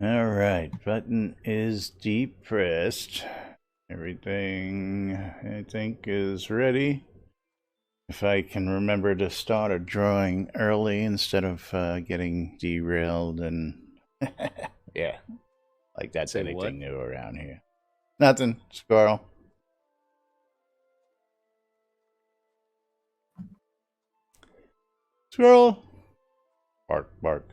All right, button is depressed. Everything, I think, is ready. If I can remember to start a drawing early instead of getting derailed and... yeah, like that's anything what? new around here. Nothing, squirrel. Squirrel. Bark, bark.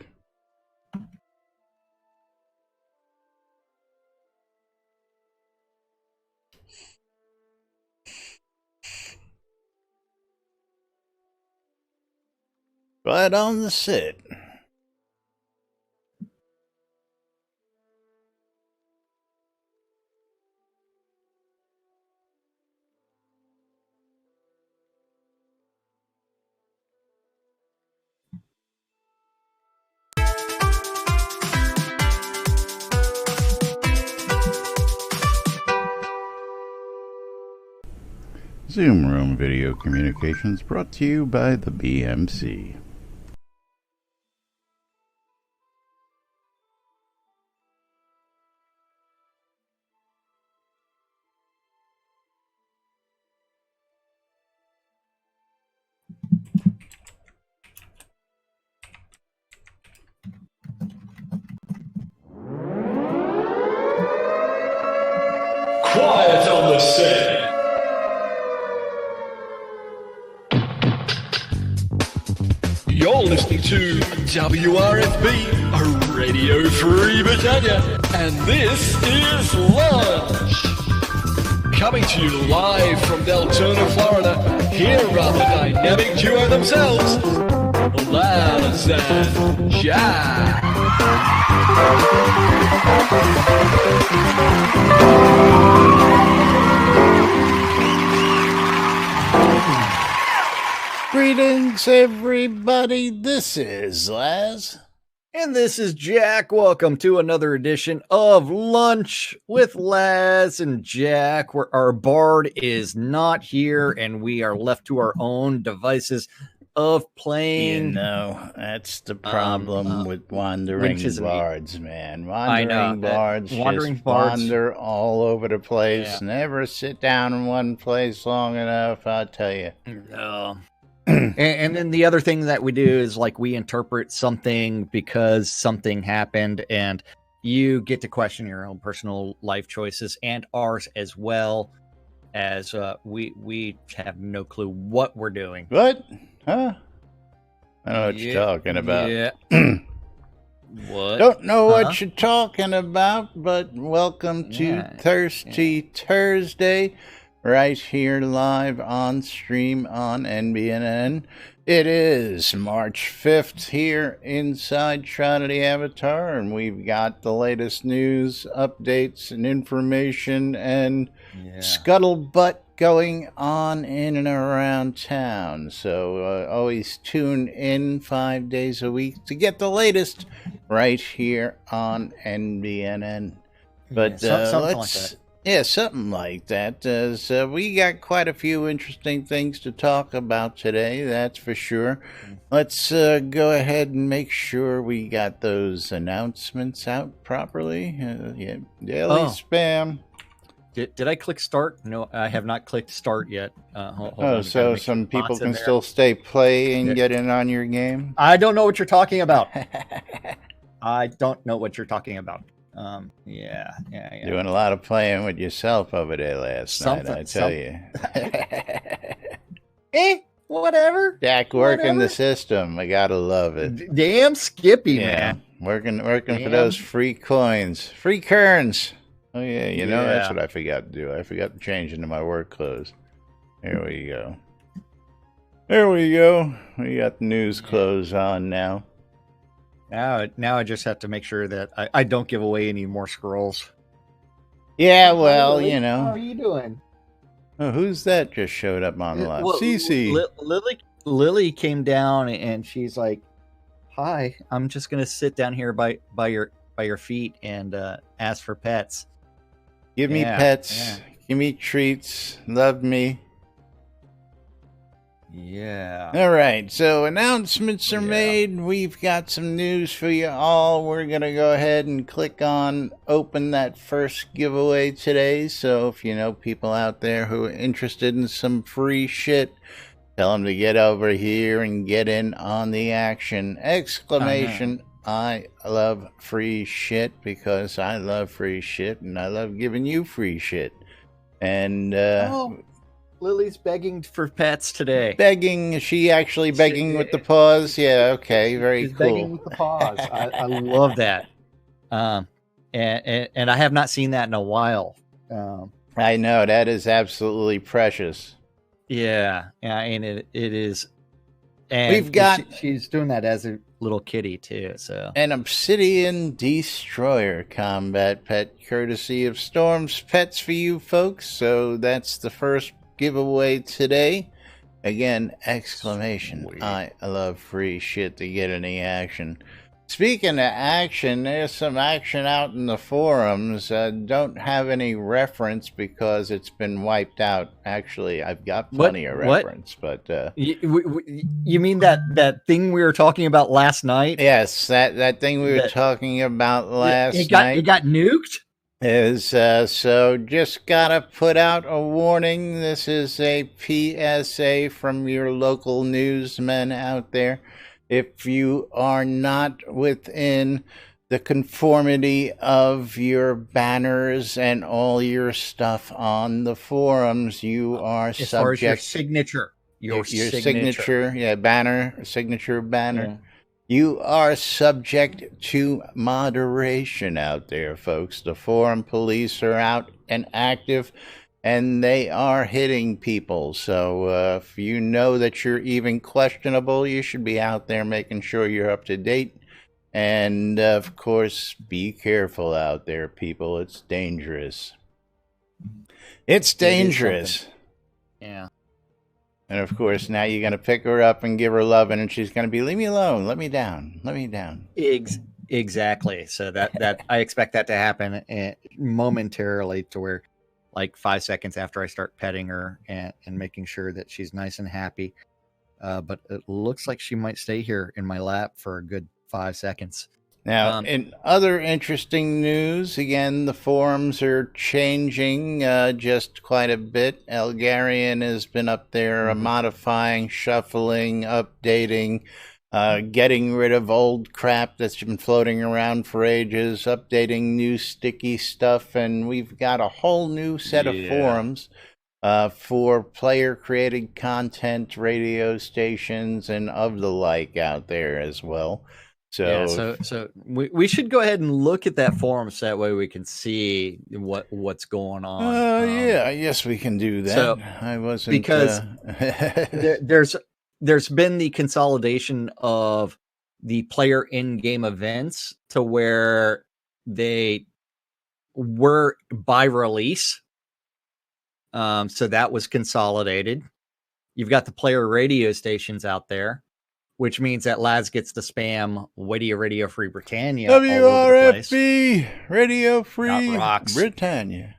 Right on the sit. Zoom Room Video Communications brought to you by the BMC. Quiet on the set. You're listening to WRFB, Radio Free Britannia, and this is Lunch. Coming to you live from Deltona, Florida, here are the dynamic duo themselves, Laz and Jack. Greetings, everybody. This is Laz. And this is Jack. Welcome to another edition of Lunch with Laz and Jack, where our bard is not here and we are left to our own devices of playing. You know, that's the problem with wandering bards, man. Wandering bards wander all over the place. Yeah. Never sit down in one place long enough, I'll tell you. No. And then the other thing that we do is like we interpret something because something happened, and you get to question your own personal life choices and ours as well, as we have no clue what we're doing. What? Huh? I don't know what you're talking about. Yeah. What? Don't know what you're talking about, but welcome to Thirsty Thursday. Right here live on stream on NBNN. It is March 5th here inside Shroud of the Avatar, and we've got the latest news, updates, and information, and scuttlebutt going on in and around town. So always tune in 5 days a week to get the latest right here on NBNN. But let's... Yeah, something like that. So we got quite a few interesting things to talk about today, that's for sure. Let's go ahead and make sure we got those announcements out properly. Daily spam. Did I click start? No, I have not clicked start yet. Hold on, so some people can still stay play and get in on your game? I don't know what you're talking about. I don't know what you're talking about. Yeah. Doing a lot of playing with yourself over there last night, I tell you. Whatever. Jack working the system. I gotta love it. Damn Skippy, man. Working for those free coins. Free kerns. Oh yeah, you know that's what I forgot to do. I forgot to change into my work clothes. There we go. We got the news clothes on now. Now I just have to make sure that I don't give away any more scrolls. Yeah, well, you know. How are you doing? Oh, who's that just showed up on the live? Cece. Lily came down and she's like, "Hi, I'm just gonna sit down here by your feet and ask for pets. Give me pets. Give me treats. Love me." Yeah. All right, so announcements are made. We've got some news for you all. We're going to go ahead and click on open that first giveaway today. So if you know people out there who are interested in some free shit, tell them to get over here and get in on the action. Exclamation, I love free shit because I love free shit and I love giving you free shit. And, Lily's begging for pets today. Begging? Is she actually begging with the paws? Yeah, okay, very She's cool. begging with the paws. I love that. And I have not seen that in a while. I know, that is absolutely precious. Yeah, and it is. And we've got she's doing that as a little kitty too. So an Obsidian Destroyer combat pet, courtesy of Storm's Pets for you folks. So that's the first giveaway today. Again, exclamation, sweet. I love free shit to get any action. Speaking of action, there's some action out in the forums. Don't have any reference because it's been wiped out. Actually, I've got plenty of reference, but you mean that thing we were talking about last night? Yes, that thing we were talking about last night. It got nuked? Is so just gotta put out a warning. This is a PSA from your local newsmen out there. If you are not within the conformity of your banners and all your stuff on the forums, you are subject. As far as your signature. Your signature, signature banner. Yeah. You are subject to moderation out there, folks. The forum police are out and active, and they are hitting people. So if you know that you're even questionable, you should be out there making sure you're up to date. And, of course, be careful out there, people. It's dangerous. It's dangerous. Yeah. And, of course, now you're going to pick her up and give her loving, and she's going to be, leave me alone, let me down, let me down. Exactly. So that I expect that to happen momentarily, to where, like 5 seconds after I start petting her and making sure that she's nice and happy. But it looks like she might stay here in my lap for a good 5 seconds. Now, in other interesting news, again, the forums are changing just quite a bit. Elgarian has been up there modifying, shuffling, updating, getting rid of old crap that's been floating around for ages, updating new sticky stuff, and we've got a whole new set of forums for player-created content, radio stations, and of the like out there as well. So we should go ahead and look at that forum so that way we can see what's going on. Yeah, I guess we can do that. So, I wasn't because there's been the consolidation of the player in-game events to where they were by release. So that was consolidated. You've got the player radio stations out there, which means that Laz gets to spam Radio Free Britannia. WRFB, Radio Free Britannia.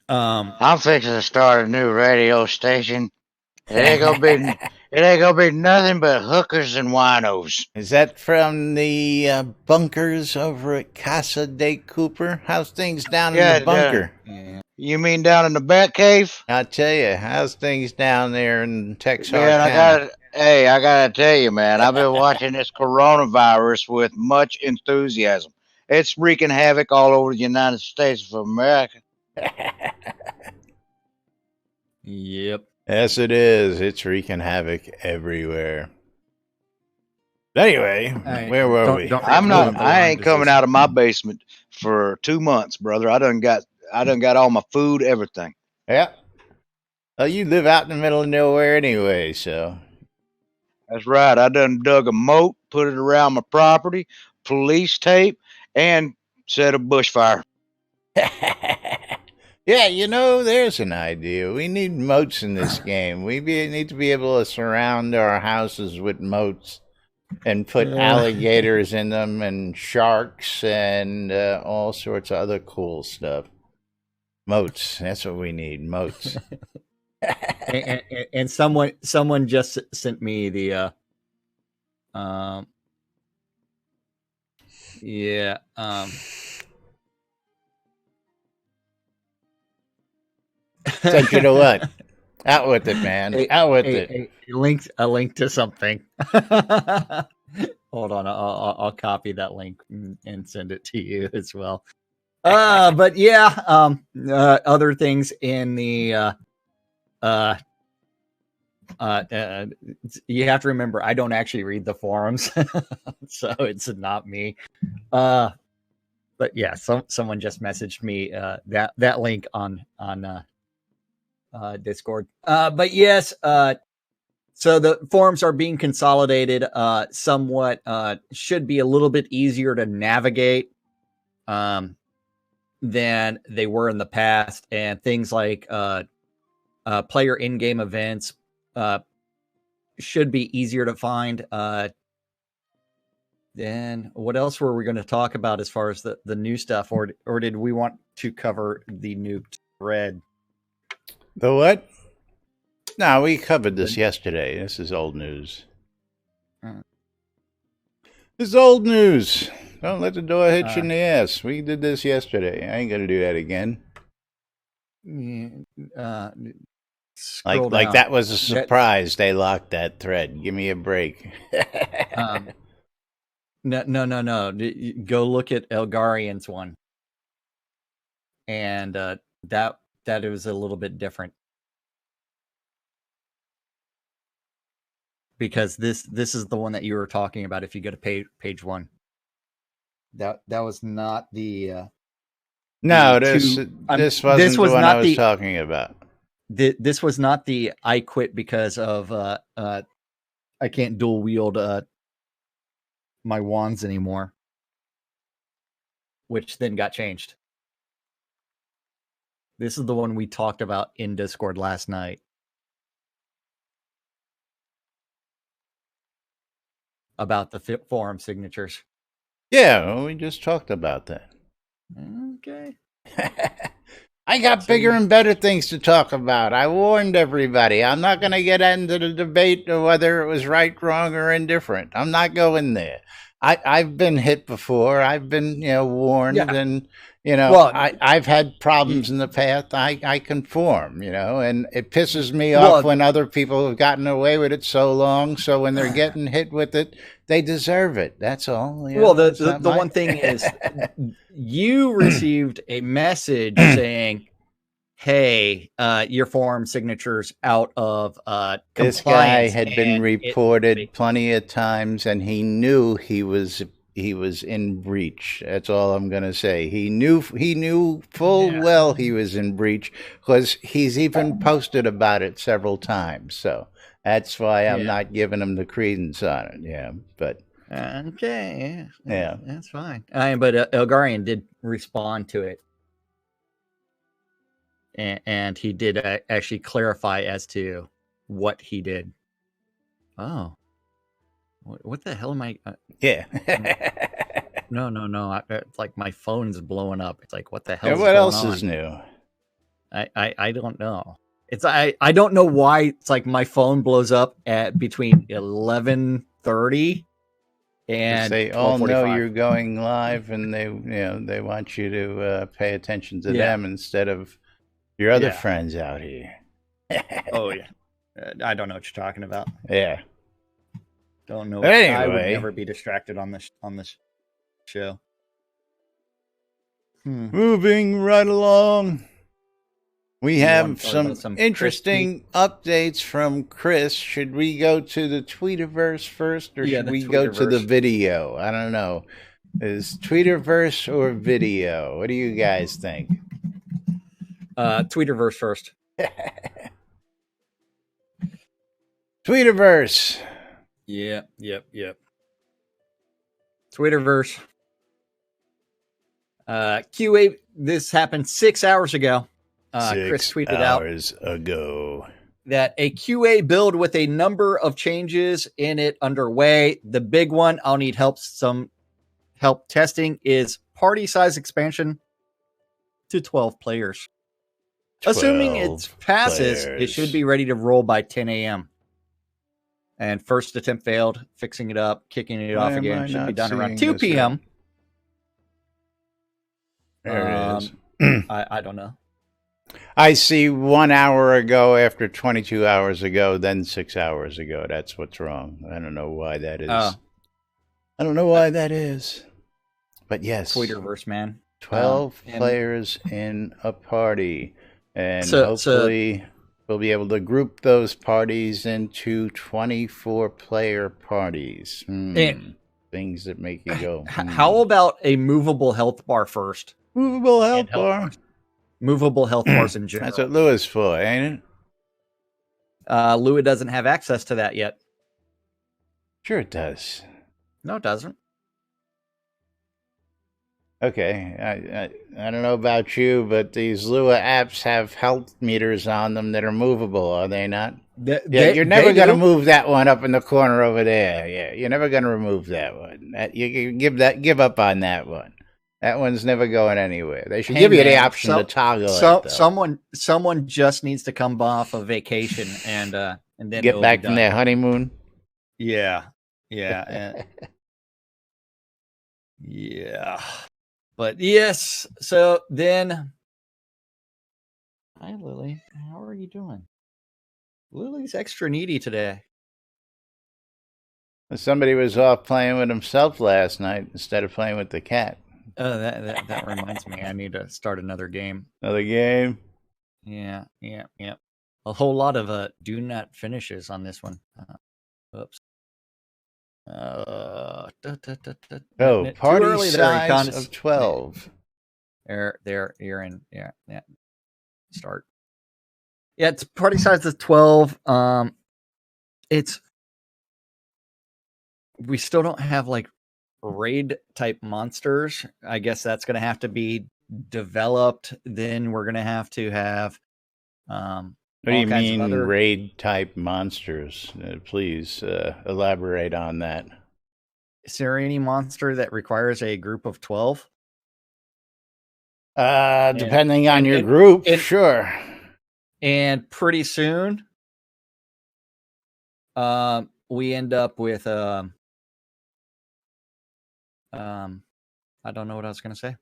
I'm fixing to start a new radio station. It ain't gonna be nothing but hookers and winos. Is that from the bunkers over at Casa de Cooper? How's things down in the bunker? You mean down in the Bat Cave? I tell you, how's things down there in Texas? Man, I gotta tell you, man, I've been watching this coronavirus with much enthusiasm. It's wreaking havoc all over the United States of America. Yep. Yes, it is. It's wreaking havoc everywhere. Anyway, where were we? I ain't coming out of my basement for 2 months, brother. I done got all my food, everything. Yeah. Well, you live out in the middle of nowhere anyway, so. That's right. I done dug a moat, put it around my property, police tape, and set a bushfire. Yeah, there's an idea. We need moats in this game. We need to be able to surround our houses with moats and put alligators in them and sharks and all sorts of other cool stuff. Moats. That's what we need. Moats. and someone just sent me the Sent you to what? Out with it, man. Out with it. A link to something. Hold on, I'll copy that link and send it to you as well. But yeah, other things in the you have to remember, I don't actually read the forums, so it's not me. But yeah, someone just messaged me that link on Discord. But yes, so the forums are being consolidated somewhat. Should be a little bit easier to navigate than they were in the past, and things like player in-game events should be easier to find. Then what else were we going to talk about as far as the new stuff, or did we want to cover the new thread? The what? No, we covered this yesterday. This is old news. This is old news. Don't let the door hit you in the ass. We did this yesterday. I ain't gonna do that again. Like that was a surprise. They locked that thread. Give me a break. No. Go look at Elgarian's one, and that was a little bit different, because this is the one that you were talking about. If you go to page 1, that was not the. No, this wasn't the one I was talking about. This was not the I quit because of I can't dual wield my wands anymore, which then got changed. This is the one we talked about in Discord last night. About the forum signatures. Yeah, well, we just talked about that. Okay. I got bigger and better things to talk about. I warned everybody. I'm not going to get into the debate of whether it was right, wrong, or indifferent. I'm not going there. I've been hit before. I've been, warned, and I've had problems in the past. I conform, and it pisses me off when other people have gotten away with it so long. So when they're getting hit with it, they deserve it. That's all. The one thing is, you received a message saying, "Hey, your forum signature's out of compliance." This guy had been reported plenty of times, and he knew he was in breach. That's all I'm going to say. He knew full well he was in breach, because he's even posted about it several times. So that's why I'm not giving him the credence on it. Yeah, but okay, yeah, that's fine. But Elgarian did respond to it, and he did actually clarify as to what he did. Oh. What the hell am I? Yeah. No. It's like my phone's blowing up. It's like, what the hell? And what else is new? I don't know. It's I don't know why. It's like my phone blows up at between 11:30 and they all know you're going live, and they want you to pay attention to them instead of your other friends out here. Oh yeah, I don't know what you're talking about. Yeah. Don't know. Anyway, I would never be distracted on this show. Moving right along, we have some interesting updates from Chris. Should we go to the Tweeterverse first, or should we go to the video? I don't know. Is Tweeterverse or video? What do you guys think? Tweeterverse first. Tweeterverse. Yep. Tweeterverse. QA, this happened 6 hours ago. Chris tweeted out that a QA build with a number of changes in it underway. The big one I'll need some help testing is party size expansion to 12 players. Assuming it 12 passes, it players. should be ready to roll by 10 a.m. And first attempt failed, fixing it up, kicking it off Why am I again. Should be not done around seeing 2 this p.m. There it is. I don't know. I see 1 hour ago after 22 hours ago, then 6 hours ago. That's what's wrong. I don't know why that is. I don't know why that is. But yes. Tweeterverse, man. 12 players in a party. And hopefully we'll be able to group those parties into 24-player parties. Things that make you go. How about a movable health bar first? Movable health bar? Movable health bars in general. That's what Lewis for, ain't it? Louis doesn't have access to that yet. Sure it does. No, it doesn't. Okay, I don't know about you, but these Lua apps have health meters on them that are movable, are they not? You're never going to move that one up in the corner over there. Yeah, you're never going to remove that one. You give up on that one. That one's never going anywhere. They should give you the option to toggle it. Someone just needs to come off a vacation and then get back from their honeymoon. Yeah. Yeah. But yes, so then, hi Lily, how are you doing? Lily's extra needy today. Somebody was off playing with himself last night instead of playing with the cat. Oh, that reminds me, I need to start another game. Another game? Yeah. A whole lot of do not finishes on this one. Oops. Party size of 12. There, you're in. Yeah. Start. Yeah, it's party size of 12. We still don't have like raid type monsters. I guess that's going to have to be developed. Then we're going to have. What do you mean raid type monsters? Please elaborate on that. Is there any monster that requires a group of 12? Depending on your group, sure. And pretty soon, we end up with I don't know what I was going to say.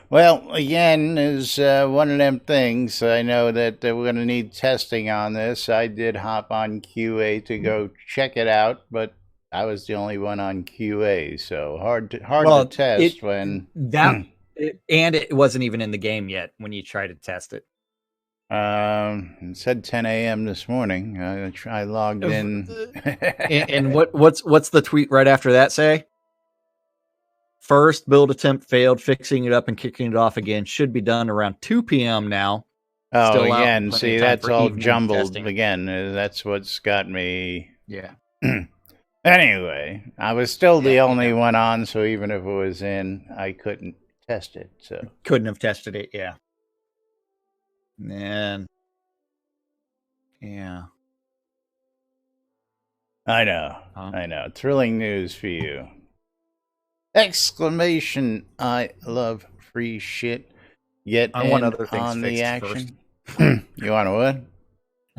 Well, again, is one of them things. I know that we're going to need testing on this. I did hop on QA to go check it out, but I was the only one on QA, so hard to test when that. And it wasn't even in the game yet when you tried to test it. It said 10 a.m. this morning. I logged in. And what's the tweet right after that say? First build attempt failed, fixing it up and kicking it off again. Should be done around 2 p.m. now. Oh, again, see, that's all jumbled. Testing. Again, that's what's got me. Yeah. Anyway, I was still the only one on, so even if it was in, I couldn't test it. So couldn't have tested it, yeah. Man. Yeah. I know. Thrilling news for you. Exclamation, I love free shit. I want other things on fixed the action. You want what?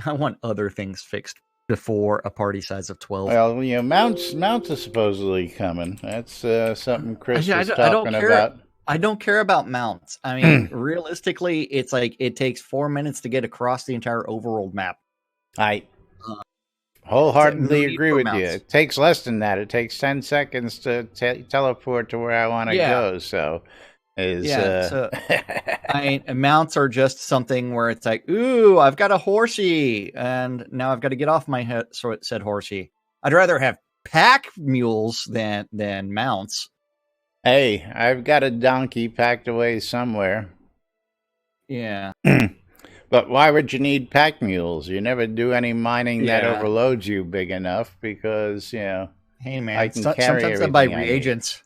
I want other things fixed before a party size of 12. Well, mounts are supposedly coming. That's something Chris was talking about. I don't care about mounts. I mean, realistically, it's like it takes 4 minutes to get across the entire overworld map. I wholeheartedly agree with you. It takes less than that. It takes 10 seconds to teleport to where I want to go. So, I mean, mounts are just something where it's like, ooh, I've got a horsey, and now I've got to get off my said horsey. I'd rather have pack mules than mounts. Hey, I've got a donkey packed away somewhere. Yeah. But why would you need pack mules? You never do any mining that overloads you big enough because, hey man, I can carry sometimes I buy reagents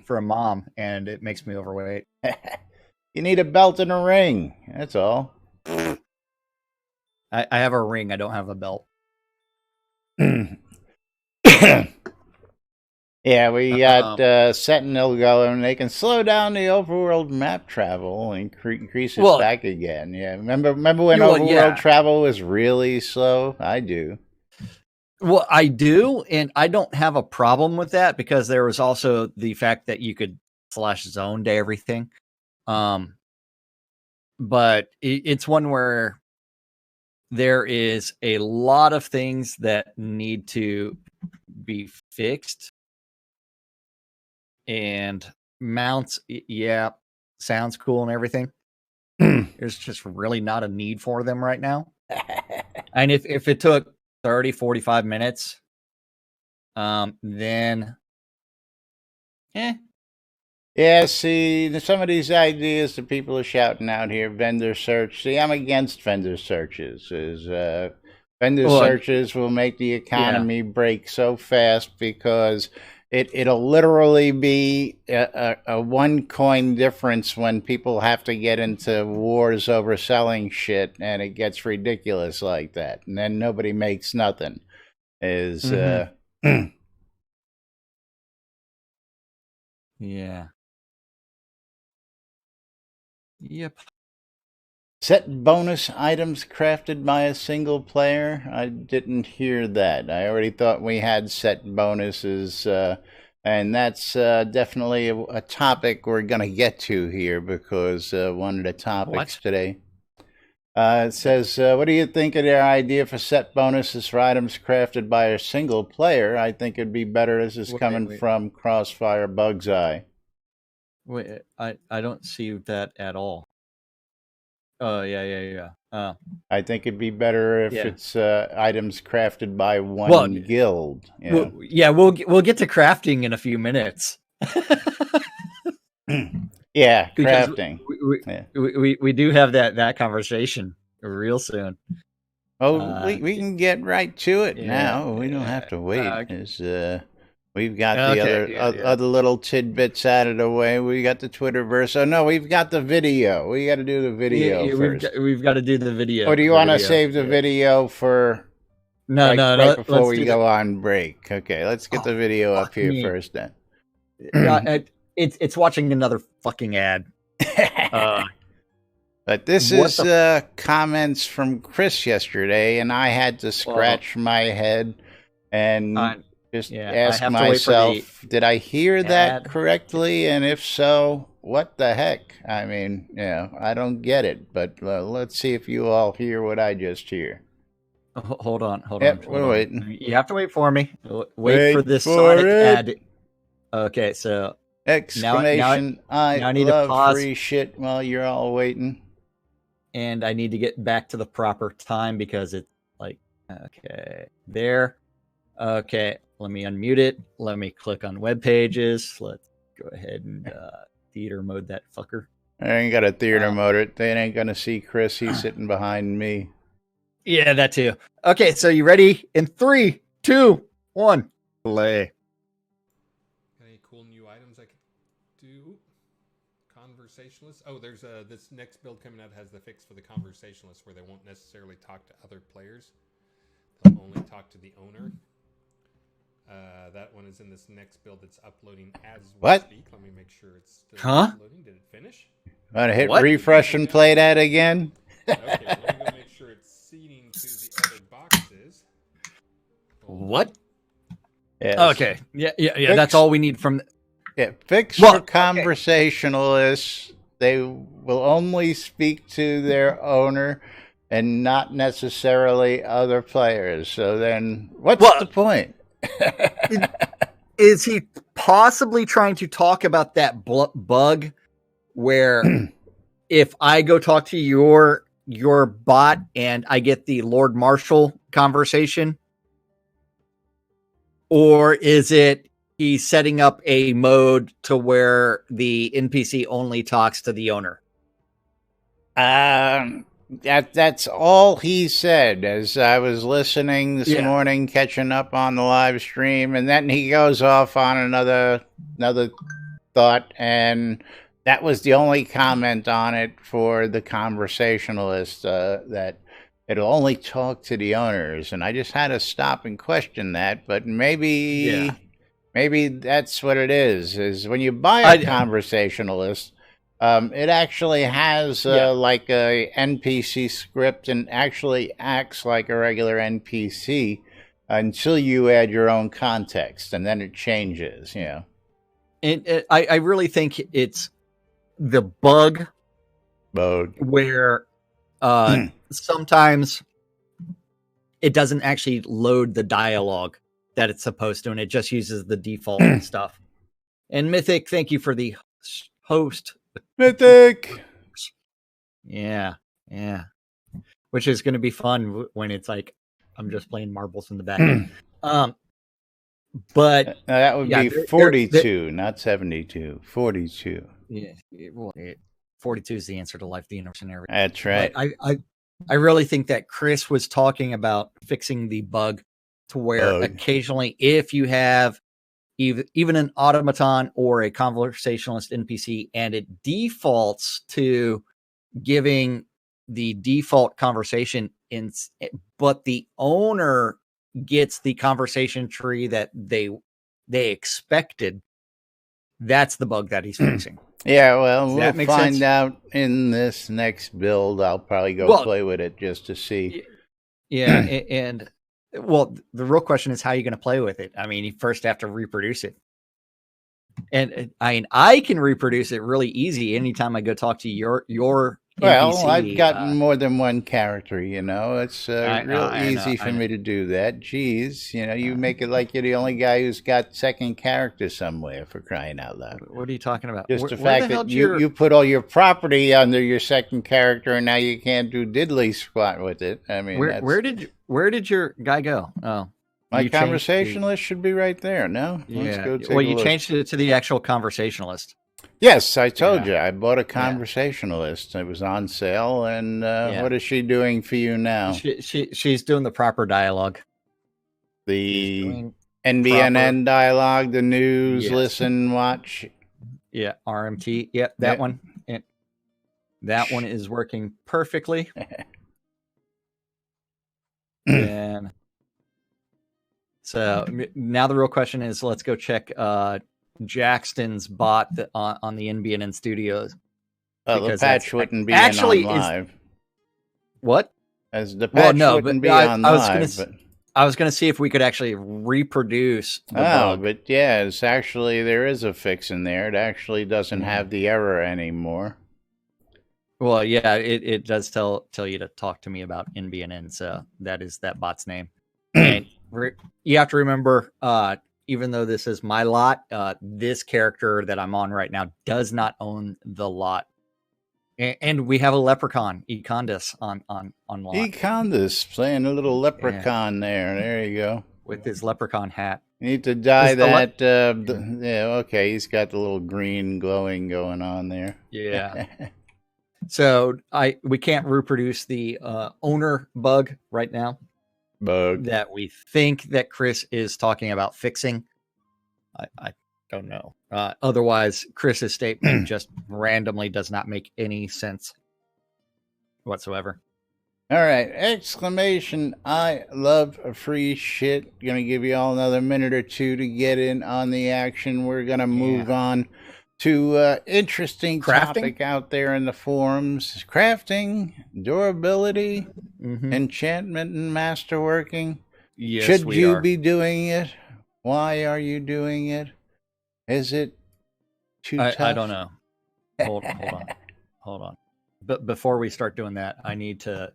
for a mom and it makes me overweight. You need a belt and a ring. That's all. I have a ring. I don't have a belt. Yeah, we got Sentinel going. They can slow down the overworld map travel and increase it back again. Yeah, remember when overworld travel was really slow? I do. Well, I do, and I don't have a problem with that because there was also the fact that you could /zone to everything. But it's one where there is a lot of things that need to be fixed. And mounts, yeah, sounds cool and everything. There's just really not a need for them right now. And if it took 30, 45 minutes, then Yeah, see, some of these ideas that people are shouting out here, vendor search. See, I'm against vendor searches. Vendor searches will make the economy break so fast because it'll literally be a one coin difference when people have to get into wars over selling shit, and it gets ridiculous like that, and then nobody makes nothing. Yeah. Yep. Set bonus items crafted by a single player? I didn't hear that. I already thought we had set bonuses, and that's definitely a topic we're going to get to here because one of the topics today. It says, what do you think of their idea for set bonuses for items crafted by a single player? I think it'd be better. This is coming from Crossfire Bug's Eye. Wait, I don't see that at all. Oh, yeah. I think it'd be better if it's items crafted by one guild. We'll get to crafting in a few minutes. Yeah, crafting. We do have that conversation real soon. Oh, we can get right to it now. We don't have to wait. We've got the other little tidbits out of the way. We got the Twitterverse. Oh no, we've got the video. We got to do the video first. We've got to do the video. Or do you want to save the video for right before we go on break? Okay, let's get the video up here first then. It's watching another fucking ad. But this is comments from Chris yesterday, and I had to scratch my head and just ask myself, did I hear that correctly? And if so, what the heck? I mean, I don't get it, but let's see if you all hear what I just hear. Hold on. We're waiting. You have to wait for me. Wait for this Sonic ad. Okay, so exclamation! I need love to pause. Free shit while you're all waiting. And I need to get back to the proper time because it's there. Okay, let me unmute it. Let me click on web pages. Let's go ahead and theater mode that fucker. I ain't got a theater mode it. They ain't gonna see Chris. He's sitting behind me. Yeah, that too. Okay, so you ready? In 3, 2, 1, play. Any cool new items I could do? Conversationalist. Oh, there's this next build coming out has the fix for the conversationalist where they won't necessarily talk to other players. They'll only talk to the owner. That one is in this next build that's uploading as we speak. Let me make sure it's still uploading. Did it finish? Want to hit refresh and play that again? Okay, let me go make sure it's seeding to the other boxes. What? Yes. Okay. Yeah. That's all we need from. Fix for conversationalists. They will only speak to their owner and not necessarily other players. So then, what's the point? Is he possibly trying to talk about that bug where if I go talk to your bot and I get the Lord Marshal conversation? Or is it he's setting up a mode to where the NPC only talks to the owner? That's all he said as I was listening this morning, catching up on the live stream, and then he goes off on another thought, and that was the only comment on it for the conversationalist, that it'll only talk to the owners, and I just had to stop and question that, but maybe Maybe that's what it is when you buy a conversationalist, it actually has like a NPC script and actually acts like a regular NPC until you add your own context, and then it changes, you know. I really think it's the bug where sometimes it doesn't actually load the dialogue that it's supposed to, and it just uses the default stuff. And Mythic, thank you for the host. Mythic! Yeah. Which is going to be fun when it's like, I'm just playing marbles in the back. But that would be 42, not 72. 42. Yeah, 42 is the answer to life, the universe, and everything. That's right. But I really think that Chris was talking about fixing the bug to where occasionally, if you have even an automaton or a conversationalist NPC, and it defaults to giving the default conversation but the owner gets the conversation tree that they expected, that's the bug that he's fixing. Yeah, well, we'll find out in this next build. I'll probably go play with it just to see. Yeah, and well, the real question is how you're going to play with it. I mean, you first have to reproduce it. And I can reproduce it really easy anytime I go talk to your well, NPC. I've gotten more than one character, you know. It's real easy for me to do that. Jeez, you know, you make it like you're the only guy who's got second character somewhere, for crying out loud. What are you talking about? Just the fact that you put all your property under your second character, and now you can't do diddly squat with it. I mean, where did your guy go? Oh. My conversationalist should be right there. No? Yeah. Let's go take a look. You changed it to the actual conversationalist. Yes, I told you. I bought a conversationalist. It was on sale. And what is she doing for you now? She's doing the proper dialogue. The NBNN dialogue, the news, listen, watch. Yeah, RMT. Yeah, that one. And that one is working perfectly. And so now the real question is, let's go check Jackson's bot on the NBNN studios. The patch wouldn't be on live. What? As the patch wouldn't be on live. I was going to see if we could actually reproduce the bug. But yeah, it's actually, there is a fix in there. It actually doesn't have the error anymore. Well, yeah, it does tell you to talk to me about NBNN, so that is that bot's name. And you have to remember, even though this is my lot, this character that I'm on right now does not own the lot. And we have a leprechaun, Econdis, on lot. Econdis playing a little leprechaun there. There you go. With his leprechaun hat. You need to dye that. Okay, he's got the little green glowing going on there. Yeah. So we can't reproduce the owner bug right now. That we think that Chris is talking about fixing. I don't know. Otherwise, Chris's statement just randomly does not make any sense whatsoever. All right. Exclamation. I love free shit. Gonna give you all another minute or two to get in on the action. We're gonna move on to interesting topic out there in the forums. Crafting, durability, enchantment, and masterworking. Yes, Should you be doing it? Why are you doing it? Is it too tough? I don't know. Hold on. But before we start doing that, I need to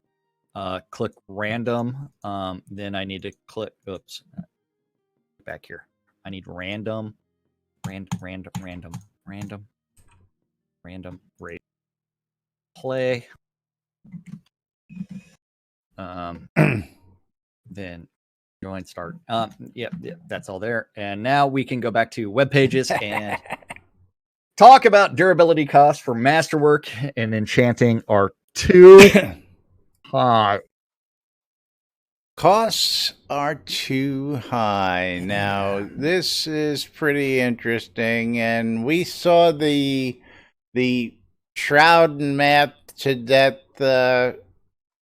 click random. Then I need to click, back here. I need random, rate, play. Then join, start. Yep, that's all there. And now we can go back to web pages and talk about durability costs for masterwork and enchanting are too high. Costs are too high. Now, this is pretty interesting, and we saw the Shroud and Math to Death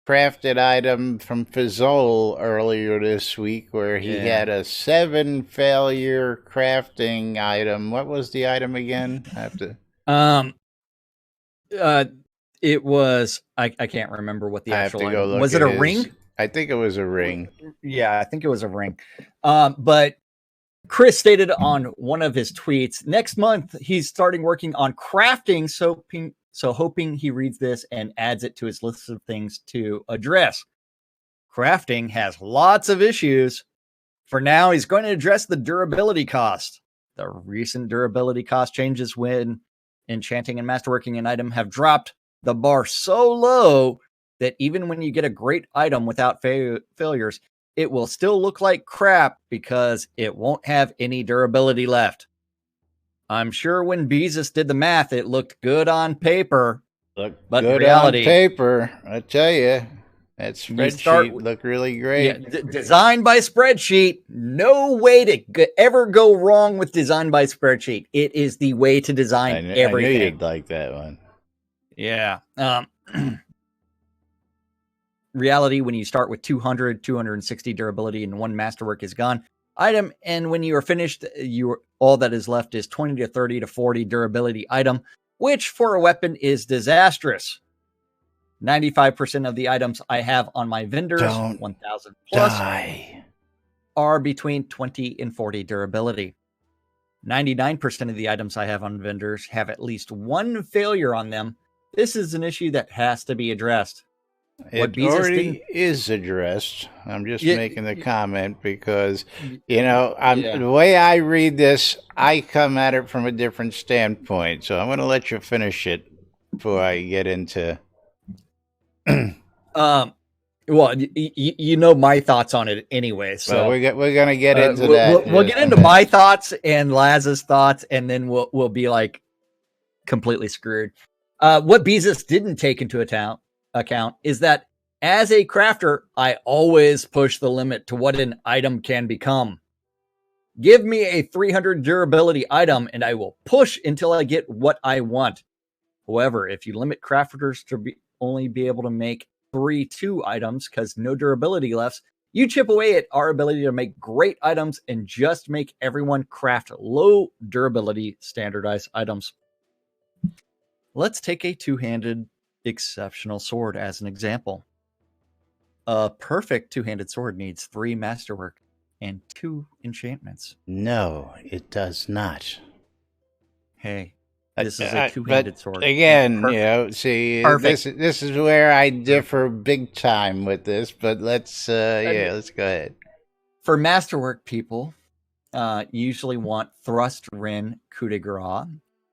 crafted item from Fizzole earlier this week where he had a 7 failure crafting item. What was the item again? I have to. It was I can't remember what the actual item was. Was it a ring? I think it was a ring. Yeah, I think it was a ring. But Chris stated on one of his tweets, next month he's starting working on crafting, so hoping he reads this and adds it to his list of things to address. Crafting has lots of issues. For now, he's going to address the durability cost. The recent durability cost changes when enchanting and masterworking an item have dropped the bar so low that even when you get a great item without failures, it will still look like crap because it won't have any durability left. I'm sure when Beezus did the math, it looked good on paper. But in reality, on paper, I tell you, that spreadsheet looked really great. Yeah, designed by spreadsheet. No way to ever go wrong with design by spreadsheet. It is the way to design everything. I knew you'd like that one. Yeah. Reality, when you start with 200, 260 durability and one masterwork is gone item, and when you are finished, all that is left is 20 to 30 to 40 durability item, which for a weapon is disastrous. 95% of the items I have on my vendors, 1,000 plus, are between 20 and 40 durability. 99% of the items I have on vendors have at least one failure on them. This is an issue that has to be addressed. It already is addressed. I'm just making the comment because, the way I read this, I come at it from a different standpoint. So I'm going to let you finish it before I get into. Well, my thoughts on it anyway. So we're going to get into that. We'll get into my thoughts and Laz's thoughts, and then we'll be like completely screwed. What Beezus didn't take into account is that as a crafter, I always push the limit to what an item can become. Give me a 300 durability item and I will push until I get what I want. However, if you limit crafters to only be able to make 3-2 items because no durability left, you chip away at our ability to make great items and just make everyone craft low durability standardized items. Let's take a two-handed exceptional sword as an example. A perfect two-handed sword needs 3 masterwork and 2 enchantments. No, it does not. Hey, this is a two-handed sword. Again, this is where I differ big time with this, but let's go ahead. For masterwork people, usually want thrust, Ren, coup de grace.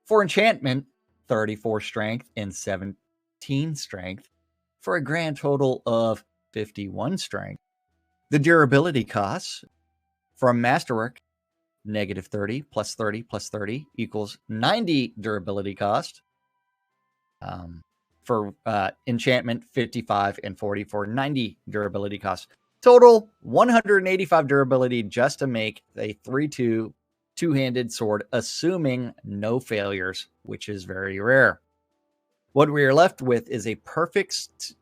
For enchantment, 34 strength and 17 strength for a grand total of 51 strength. The durability costs from masterwork, negative 30 plus 30 plus 30 equals 90 durability cost. For enchantment, 55 and 40 for 90 durability cost. Total 185 durability just to make a 3-2 two-handed sword, assuming no failures, which is very rare. What we are left with is a perfect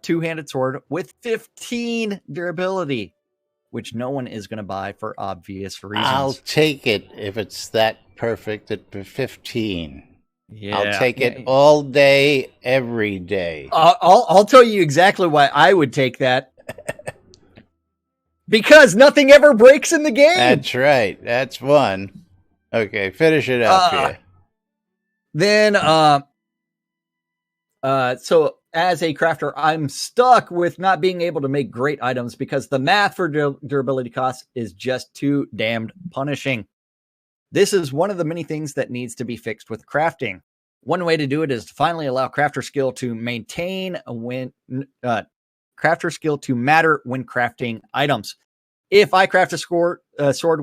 two-handed sword with 15 durability, which no one is going to buy for obvious reasons. I'll take it if it's that perfect at 15. Yeah, I'll take it all day, every day. I'll tell you exactly why I would take that. Because nothing ever breaks in the game. That's right. That's one. Okay, finish it up here. Then, so as a crafter, I'm stuck with not being able to make great items because the math for durability costs is just too damned punishing. This is one of the many things that needs to be fixed with crafting. One way to do it is to finally allow crafter skill to crafter skill to matter when crafting items. If I craft a sword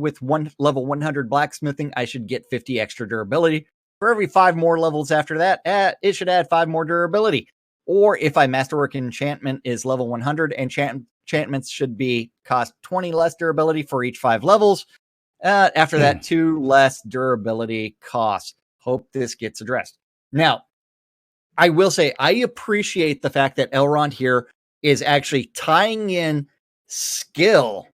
with level 100 blacksmithing, I should get 50 extra durability. For every 5 more levels after that, it should add 5 more durability. Or if I masterwork enchantment is level 100, enchantments should cost 20 less durability for each 5 levels. After that, 2 less durability costs. Hope this gets addressed. Now, I will say I appreciate the fact that Elrond here is actually tying in skill,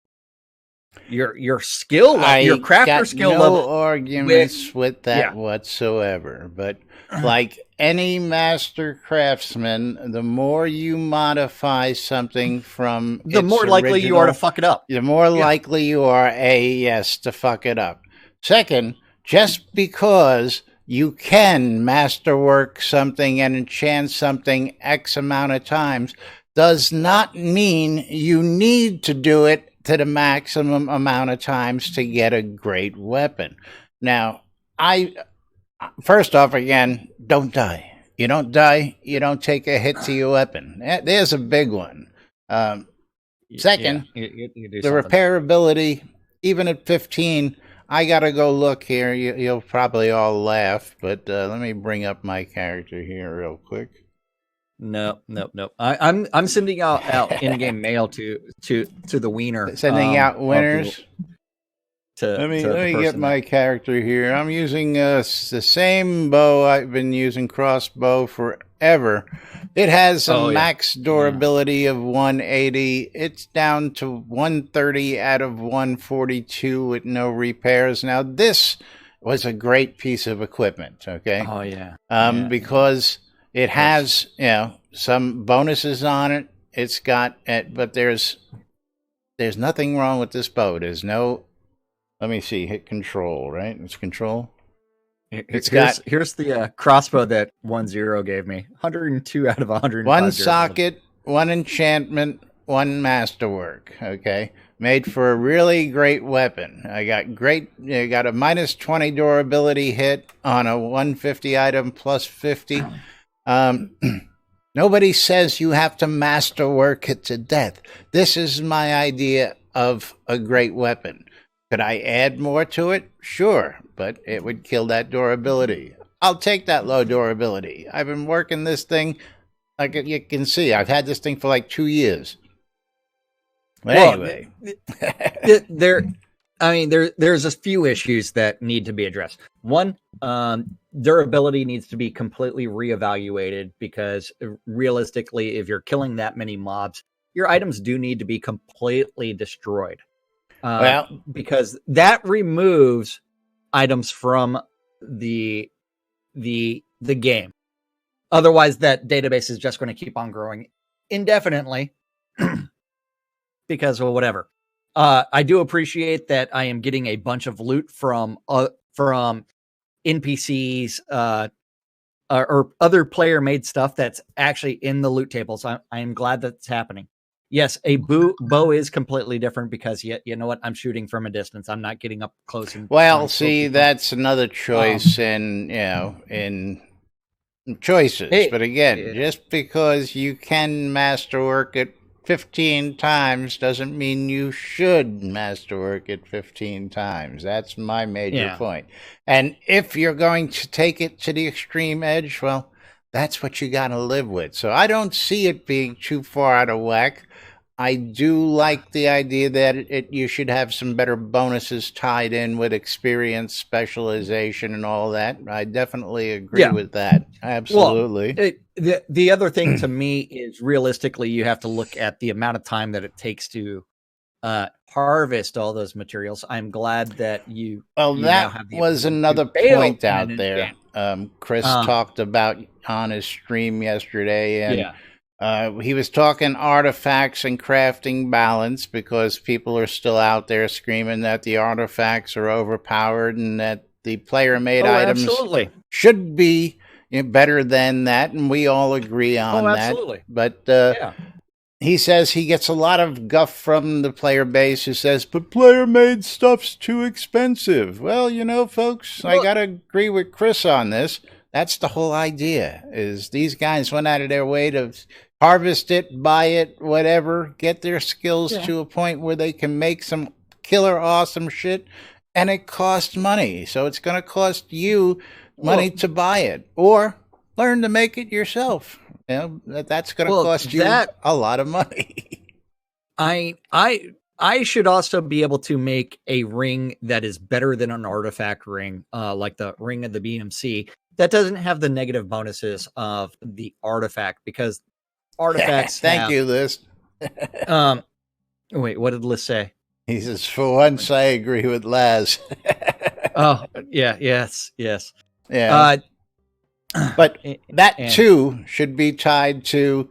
your skill, your crafter skill no level. arguments with that whatsoever. But like any master craftsman, the more you modify something from the more likely you are to fuck it up. The more likely you are, to fuck it up. Second, just because you can masterwork something and enchant something X amount of times does not mean you need to do it to the maximum amount of times to get a great weapon. Now, first off, again, don't die. You don't die, you don't take a hit to your weapon. There's a big one. Second, the repairability, even at 15, I gotta go look here. You'll probably all laugh, but let me bring up my character here real quick. No. I'm sending out in-game mail to the wiener. Sending out winners. Let me get my character here. I'm using the same bow I've been using, crossbow, forever. It has a max durability of 180. It's down to 130 out of 142 with no repairs. Now, this was a great piece of equipment, okay? Oh, yeah. Because it has, some bonuses on it. It's got, but there's nothing wrong with this bow. There's no, let me see, hit control, right? It's control. Here's the crossbow that 1-0 gave me. 102 out of 100. One socket, one enchantment, one masterwork. Okay, made for a really great weapon. I got a minus 20 durability hit on a 150 item plus 50. Nobody says you have to masterwork it to death. This is my idea of a great weapon. Could I add more to it? Sure, but it would kill that durability. I'll take that low durability. I've been working this thing, like you can see, I've had this thing for like 2 years. But anyway. There's a few issues that need to be addressed. One, durability needs to be completely reevaluated, because realistically, if you're killing that many mobs, your items do need to be completely destroyed. Because that removes items from the game. Otherwise, that database is just going to keep on growing indefinitely because of whatever. I do appreciate that I am getting a bunch of loot from NPCs or other player-made stuff that's actually in the loot tables. I am glad that's happening. Yes, a bow is completely different because you know what? I'm shooting from a distance. I'm not getting up close. That's another choice in choices. But again, just because you can masterwork it 15 times doesn't mean you should masterwork it 15 times. That's my major point. And if you're going to take it to the extreme edge, well, that's what you got to live with. So I don't see it being too far out of whack. I do like the idea that you should have some better bonuses tied in with experience, specialization, and all that. I definitely agree with that. Absolutely. Well, the other thing to me is, realistically, you have to look at the amount of time that it takes to harvest all those materials. I'm glad that you. Well, that was another point out there. Chris talked about on his stream yesterday, and he was talking artifacts and crafting balance, because people are still out there screaming that the artifacts are overpowered and that the player-made items should be better than that, and we all agree on that. But he says he gets a lot of guff from the player base who says, but player-made stuff's too expensive. Well, folks, I got to agree with Chris on this. That's the whole idea, is these guys went out of their way to harvest it, buy it, whatever, get their skills to a point where they can make some killer awesome shit, and it costs money. So it's going to cost you money to buy it, or learn to make it yourself. That's going to cost you a lot of money. I should also be able to make a ring that is better than an artifact ring, like the ring of the BMC, that doesn't have the negative bonuses of the artifact, because artifacts. Thank you, List. Wait, what did List say? He says, for once, I agree with Laz. Oh, yeah, yes. Yeah. But that too should be tied to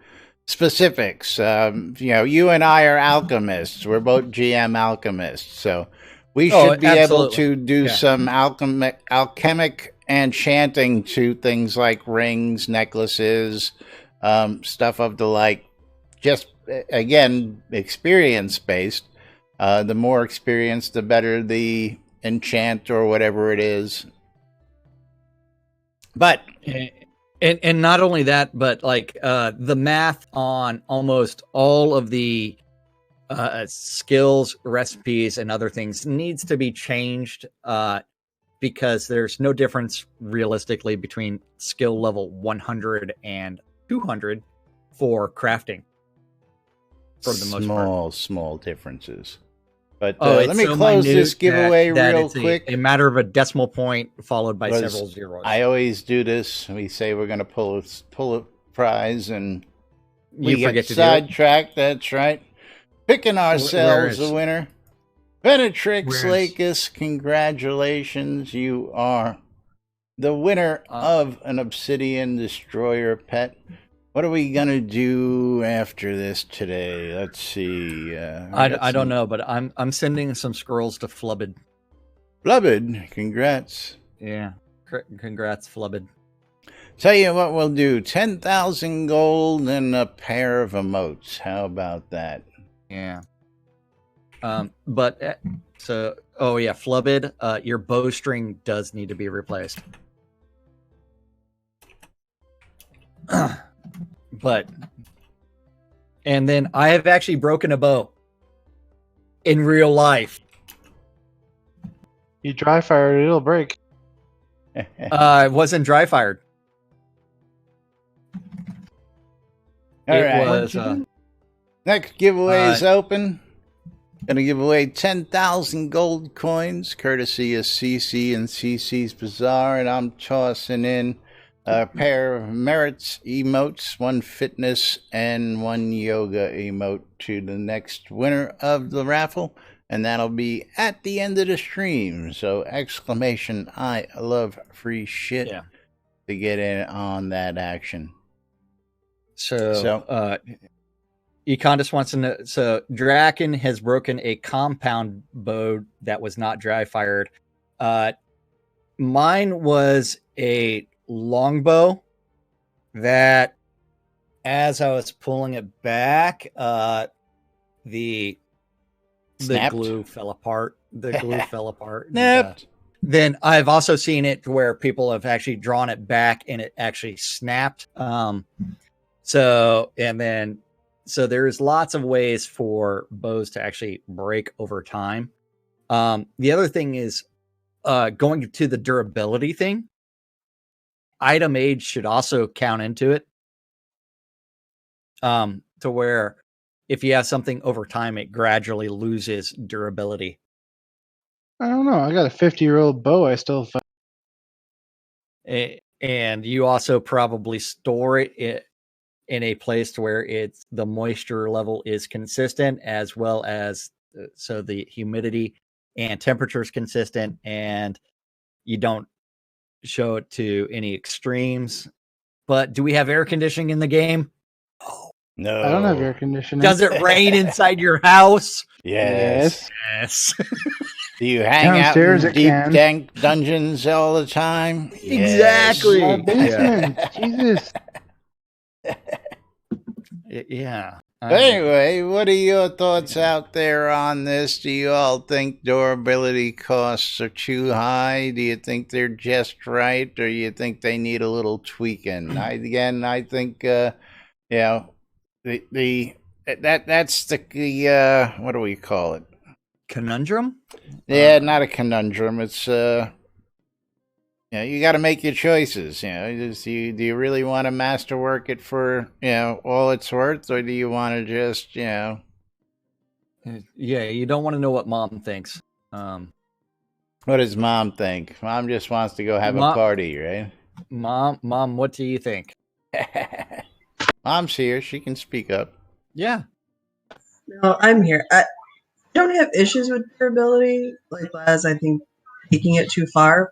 specifics. You and I are alchemists. We're both GM alchemists, so we should be able to do some alchemic enchanting to things like rings, necklaces, stuff of the like. Just again, experience based. The more experience, the better the enchant or whatever it is. But and not only that, but like the math on almost all of the skills, recipes, and other things needs to be changed because there's no difference realistically between skill level 100 and 200 for crafting. For the most part, small differences. But let me close this giveaway real quick. A matter of a decimal point followed by several zeros. I always do this. We say we're going to pull a prize, and we get sidetracked. That's right. Picking ourselves a winner. Benetrix Lakis, congratulations. You are the winner of an Obsidian Destroyer pet. What are we gonna do after this today? Let's see. I don't know, but I'm sending some scrolls to Flubbid. Flubbid, congrats. Yeah, congrats, Flubbid. Tell you what we'll do: 10,000 gold and a pair of emotes. How about that? Yeah. Flubbid, your bowstring does need to be replaced. And then I have actually broken a bow in real life. You dry fire it, it'll break. It wasn't dry fired. Next giveaway is open. Gonna give away 10,000 gold coins, courtesy of CC and CC's Bazaar, and I'm tossing in a pair of merits emotes, one fitness and one yoga emote to the next winner of the raffle, and that'll be at the end of the stream. So exclamation, I love free shit to get in on that action. So Econdis wants to know, so Draken has broken a compound bow that was not dry fired. Mine was a longbow that, as I was pulling it back, the glue fell apart. The glue fell apart. Then I've also seen it where people have actually drawn it back and it actually snapped. So there's lots of ways for bows to actually break over time. The other thing is going to the durability thing. Item age should also count into it. To where if you have something over time, it gradually loses durability. I don't know. I got a 50-year-old bow. I still find. And you also probably store it in a place where the moisture level is consistent, as well as so the humidity and temperature is consistent, and you don't show it to any extremes. But do we have air conditioning in the game? Oh, no. I don't have air conditioning. Does it rain inside your house? Yes. Do you hang downstairs out in deep, dank dungeons all the time? Exactly. Yes. Basement. Jesus. Yeah. Anyway, what are your thoughts out there on this? Do you all think durability costs are too high? Do you think they're just right, or you think they need a little tweaking? I think that's the what do we call it? Conundrum? Yeah, not a conundrum. It's you got to make your choices. Do you really want to masterwork it for all it's worth, or do you want to just Yeah, you don't want to know what mom thinks. What does mom think? Mom just wants to go have a party, right? Mom, what do you think? Mom's here. She can speak up. Yeah. No, I'm here. I don't have issues with durability. Like Laz, I think taking it too far.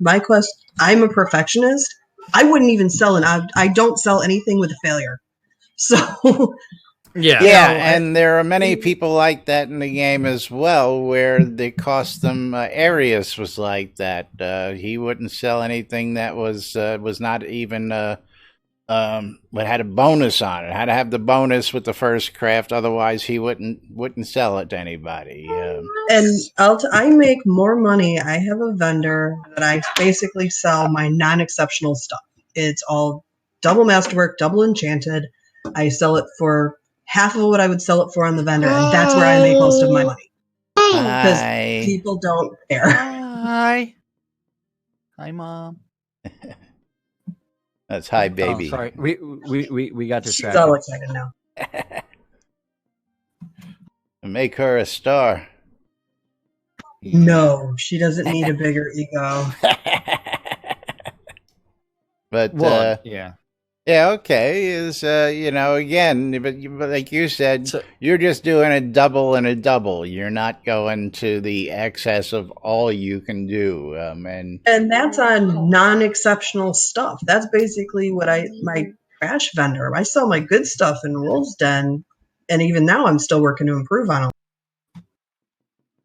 I'm a perfectionist. I wouldn't even sell I don't sell anything with a failure. So Yeah, and there are many people like that in the game as well, where the cost them. Arius was like that. He wouldn't sell anything that was not even but had a bonus on it. Had to have the bonus with the first craft, otherwise he wouldn't sell it to anybody. And I make more money. I have a vendor that I basically sell my non-exceptional stuff. It's all double masterwork, double enchanted. I sell it for half of what I would sell it for on the vendor, and that's where I make most of my money. Because people don't care. Hi, Mom. That's hi, baby. Oh, sorry, we got distracted. She's all excited now. Make her a star. No, she doesn't need a bigger ego. But yeah, okay. Is again, but like you said, you're just doing a double and a double. You're not going to the excess of all you can do, and that's on non-exceptional stuff. That's basically what my trash vendor. I sell my good stuff in Wolf's Den, and even now I'm still working to improve on them.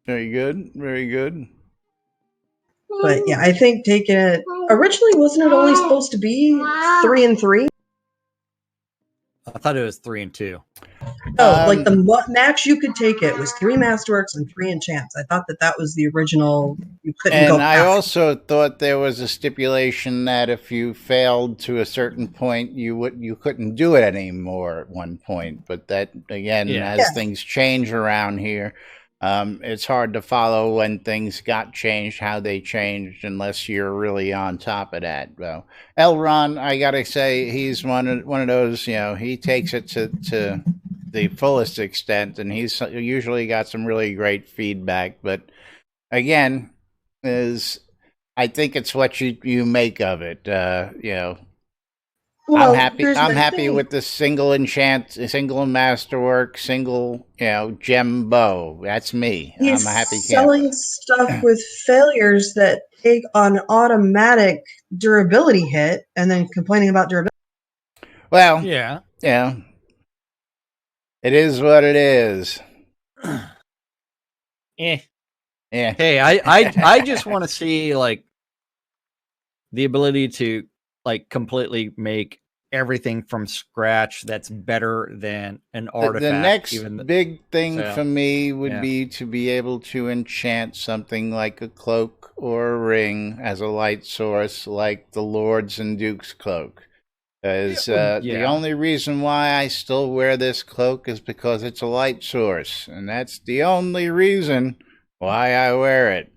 Very good, very good. But yeah, I think taking it originally, wasn't it only supposed to be 3 and 3? I thought it was 3 and 2. No, like the max you could take it was 3 masterworks and 3 enchants. I thought that was the original. You couldn't go. And I also thought there was a stipulation that if you failed to a certain point, you couldn't do it anymore at one point. But that again, as things change around here, it's hard to follow when things got changed, how they changed, unless you're really on top of that. Well, Elron, I gotta say, he's one of those. He takes it to the fullest extent, and he's usually got some really great feedback. But again, I think it's what you make of it. Well, I'm happy with the single enchant, single masterwork, single gem bow. That's me. He's I'm a happy selling camper. stuff with failures that take on automatic durability hit, and then complaining about durability. Well, yeah, it is what it is. Yeah. Hey, I just want to see like the ability to like completely make everything from scratch that's better than an artifact. The next big thing for me would be to be able to enchant something like a cloak or a ring as a light source, like the Lords and Dukes cloak. The only reason why I still wear this cloak is because it's a light source, and that's the only reason why I wear it.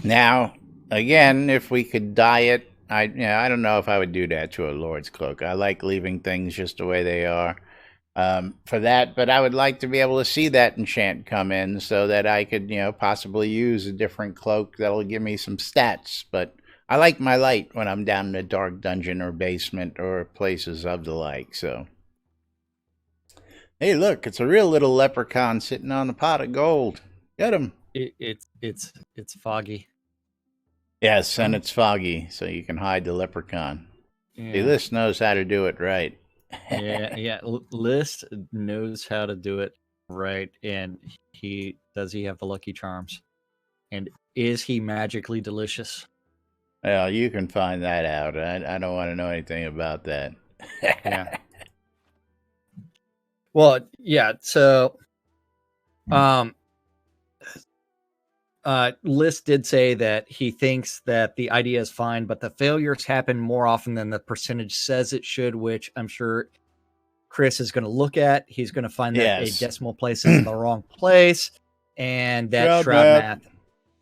Now, again, if we could dye it, I don't know if I would do that to a Lord's cloak. I like leaving things just the way they are for that, but I would like to be able to see that enchant come in so that I could, possibly use a different cloak that'll give me some stats. But I like my light when I'm down in a dark dungeon or basement or places of the like. So, hey, look, it's a real little leprechaun sitting on a pot of gold. Get him. It's foggy. Yes, and it's foggy, so you can hide the leprechaun. Yeah. See, List knows how to do it right. yeah. List knows how to do it right, and he have the lucky charms, and is he magically delicious? Well, you can find that out. I don't want to know anything about that. Yeah. Well, yeah. So, List did say that he thinks that the idea is fine, but the failures happen more often than the percentage says it should, which I'm sure Chris is going to look at. He's going to find that a decimal place is in the wrong place, and that Shroud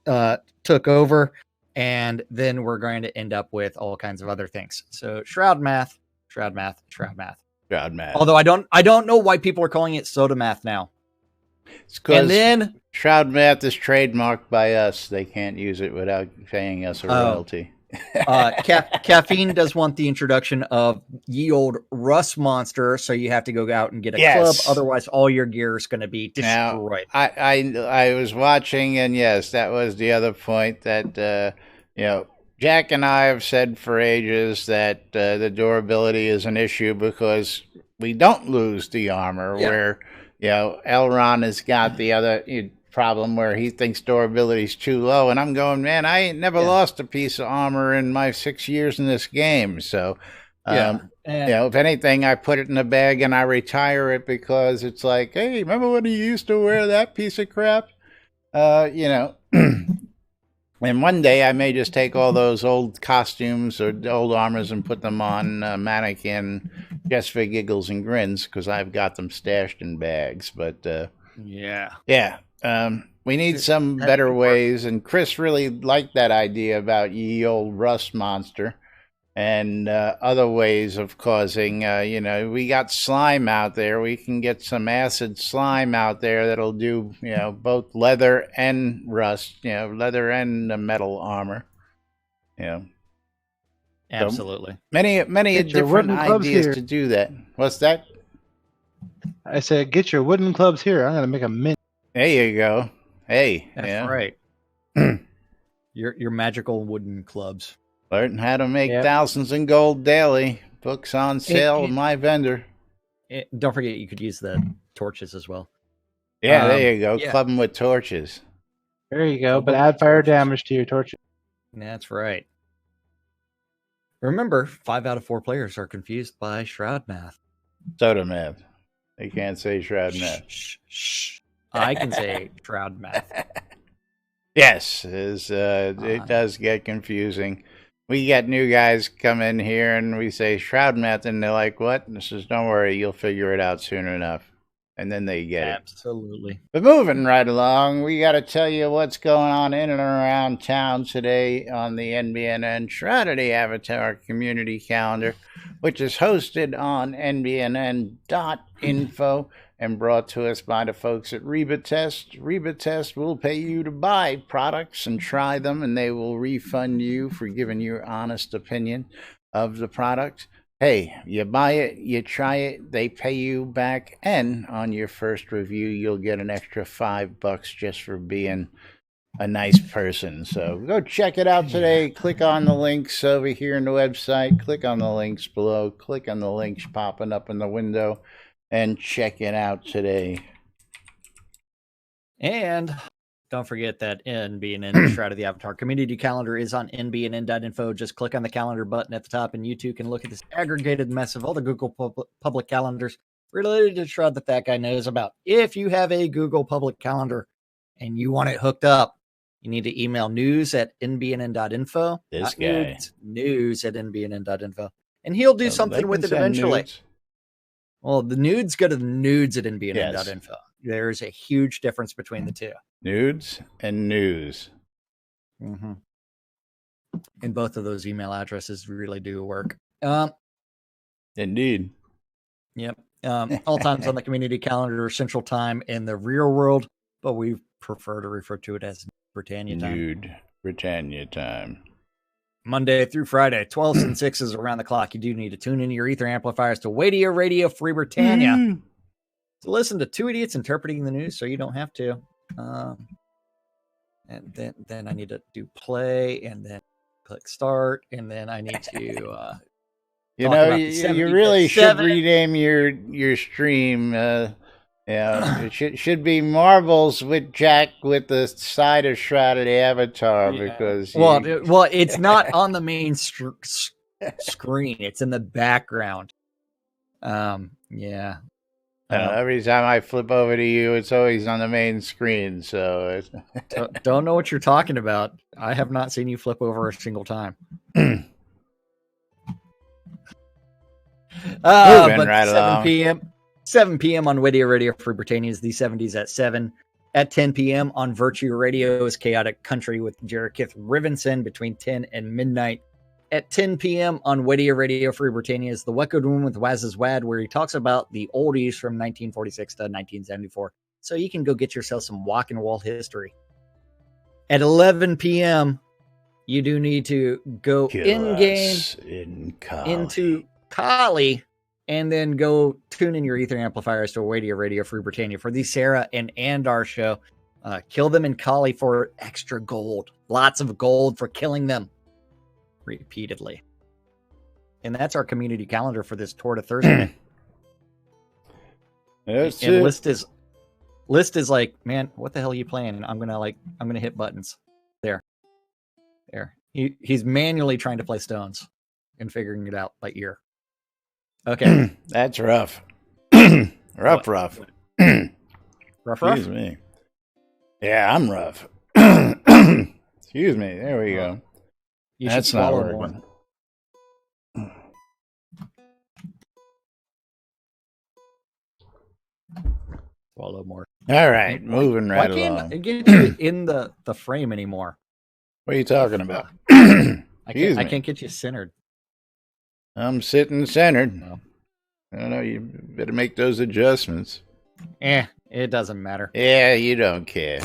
math took over, and then we're going to end up with all kinds of other things. So Shroud math. Although I don't know why people are calling it soda math now. It's because Shroud math is trademarked by us. They can't use it without paying us a royalty. Caffeine does want the introduction of ye old rust monster, so you have to go out and get a club. Otherwise, all your gear is going to be destroyed. Now, I was watching, and yes, that was the other point that Jack and I have said for ages that the durability is an issue because we don't lose the armor. Where Elron has got the other problem where he thinks durability is too low, and I'm going, man, I ain't never lost a piece of armor in my 6 years in this game. So if anything, I put it in a bag and I retire it because it's like, hey, remember when you used to wear that piece of crap? And one day I may just take all those old costumes or old armors and put them on mannequin just for giggles and grins because I've got them stashed in bags. But we need some better ways. And Chris really liked that idea about ye old rust monster and other ways of causing, we got slime out there. We can get some acid slime out there that'll do, both leather and rust, leather and metal armor. Absolutely. So many different ideas to do that. What's that? I said, get your wooden clubs here. I'm going to make a mint. There you go. Hey. That's right. Your magical wooden clubs. Learn how to make thousands in gold daily. Books on sale with my vendor. Don't forget, you could use the torches as well. Yeah, there you go. Club them with torches. There you go. But add fire damage to your torches. That's right. Remember, 5 out of 4 players are confused by Shroud math. Soda math. They can't say Shroud math. Shh. I can say Shroud math. Yes, it does get confusing. We get new guys come in here and we say Shroud math, and they're like, what? And I says, don't worry, you'll figure it out soon enough. And then they get it. Absolutely. But moving right along, we got to tell you what's going on in and around town today on the NBNN Shrouded Avatar Community Calendar, which is hosted on NBNN.info and brought to us by the folks at Reba Test. Reba Test will pay you to buy products and try them, and they will refund you for giving your honest opinion of the product. Hey, you buy it, you try it, they pay you back, and on your first review, you'll get an extra $5 just for being a nice person. So go check it out today. Click on the links over here in the website. Click on the links below. Click on the links popping up in the window. And check it out today. And don't forget that NBNN Shroud of the Avatar Community Calendar is on NBNN.info. Just click on the calendar button at the top, and you too can look at this aggregated mess of all the Google public calendars related to Shroud that guy knows about. If you have a Google public calendar and you want it hooked up, you need to email news@nbnn.info. This guy. News@nbnn.info. And he'll do something with it eventually. Nudes. Well, the nudes go to the nudes@nbnn.info. There's a huge difference between the two. Nudes and news. Mm-hmm. And both of those email addresses really do work. Indeed. Yep. All times on the community calendar are Central Time in the real world, but we prefer to refer to it as Britannia time. Nude Britannia time. Monday through Friday, 12s and 6s around the clock. You do need to tune in your ether amplifiers to Wadia Radio Free Britannia to listen to two idiots interpreting the news so you don't have to. And then I need to do play and then click start. And then I need to... you really should rename your stream. It should be Marbles with Jack with the side of Shrouded Avatar because well, it's not on the main screen. It's in the background. Every time I flip over to you, it's always on the main screen. So don't know what you're talking about. I have not seen you flip over a single time. Moving but right 7 along. p.m. 7 p.m. on Wadia Radio Free Britannia is the 70s at 7. At 10 p.m. on Virtue Radio is Chaotic Country with Jarekith Rivenson between 10 and midnight. At 10 p.m. on Wadia Radio Free Britannia is The Wecco Room with Waz's Wad, where he talks about the oldies from 1946 to 1974. So you can go get yourself some walk and wall history. At 11 p.m., you do need to go Kill in-game us in Kali. into Kali and then go tune in your ether amplifiers to Awadia Radio Free Britannia for the Sarah and Andar show. Kill them in Kali for extra gold. Lots of gold for killing them repeatedly. And that's our community calendar for this Tour to Thursday. That's and it. list is like, man, what the hell are you playing? And I'm gonna hit buttons. There. He's manually trying to play stones and figuring it out by ear. Okay. That's rough. rough. Rough. Excuse me. Yeah, I'm rough. Excuse me. There we go. You That's should not swallow working. more. Swallow more. All right, moving right Why can't I along. get you in the frame anymore? What are you talking about? I Excuse me. can't get you centered. I'm sitting centered. No. I don't know. You better make those adjustments. It doesn't matter. Yeah, you don't care.